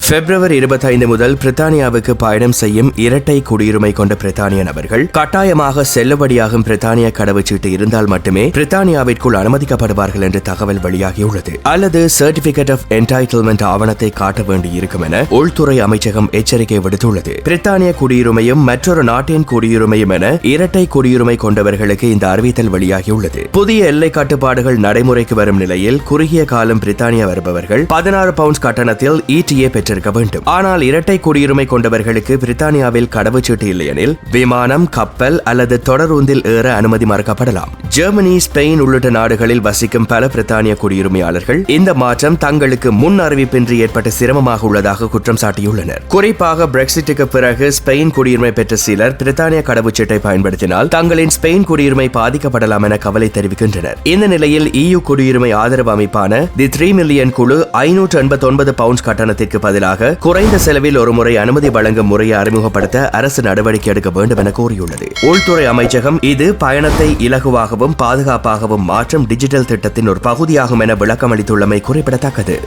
பிப்ரவரி 25 முதல் பிரித்தானியாவுக்கு பயணம் செய்யும் இரட்டை குடியுரிமை கொண்ட பிரித்தானிய நபர்கள் கட்டாயமாக செல்லுபடியாகும் பிரித்தானிய கடவுச்சீட்டு இருந்தால் மட்டுமே பிரித்தானியாவிற்குள் அனுமதிக்கப்படுவார்கள் என்று தகவல் வெளியாகியுள்ளது. அல்லது சர்டிபிகேட் ஆஃப் என்டைட்டில்மெண்ட் ஆவணத்தை காட்ட வேண்டியிருக்கும் என உள்துறை அமைச்சகம் எச்சரிக்கை விடுத்துள்ளது. பிரித்தானிய குடியுரிமையும் மற்றொரு நாட்டின் குடியுரிமையும் என இரட்டை குடியுரிமை கொண்டவர்களுக்கு இந்த அறிவித்தல் வெளியாகியுள்ளது. புதிய எல்லை கட்டுப்பாடுகள் நடைமுறைக்கு வரும் நிலையில் குறுகிய காலம் பிரித்தானியா வருபவர்கள் 16 பவுண்ட்ஸ் கட்டணத்தில் ETA பெற்றிருக்க வேண்டும். ஆனால் இரட்டை குடியுரிமை கொண்டவர்களுக்கு பிரித்தானியாவில் கடவுச்சீட்டு இல்லையெனில் விமானம், கப்பல் அல்லது தொடரூந்தில் ஏற அனுமதி மறுக்கப்படலாம். ஜெர்மனி, ஸ்பெயின் உள்ளிட்ட நாடுகளில் வசிக்கும் பல பிரித்தானிய குடியுரிமையாளர்கள் இந்த மாற்றம் தங்களுக்கு முன் அறிவிப்பின்றி ஏற்பட்ட சிரமமாக உள்ளதாக குற்றம் சாட்டியுள்ளனர். குறிப்பாக பிரெக்சிட்டுக்கு பிறகு ஸ்பெயின் குடியுரிமை பெற்ற சிலர் பிரித்தானிய கடவுச்சீட்டை பயன்படுத்தினால் தங்களின் ஸ்பெயின் குடியுரிமை பாதிக்கப்படலாம் என கவலை தெரிவிக்கின்றனர். இந்த நிலையில் EU குடியுரிமை ஆதரவு அமைப்பான தி 3 மில்லியன் குழு 589 பவுண்ட்ஸ் கட்டணத்திற்கு பதிலாக குறைந்த செலவில் ஒரு முறை அனுமதி வழங்கும் முறையை அறிமுகப்படுத்த அரசு நடவடிக்கை எடுக்க வேண்டும் என கூறியுள்ளது. உள்துறை அமைச்சகம் இது பயணத்தை இலகுவாகவும் பாதுகாப்பாகவும் மாற்றும் டிஜிட்டல் திட்டத்தின் ஒரு பகுதியாகும் என விளக்கமளித்துள்ளமை குறிப்பிடத்தக்கது.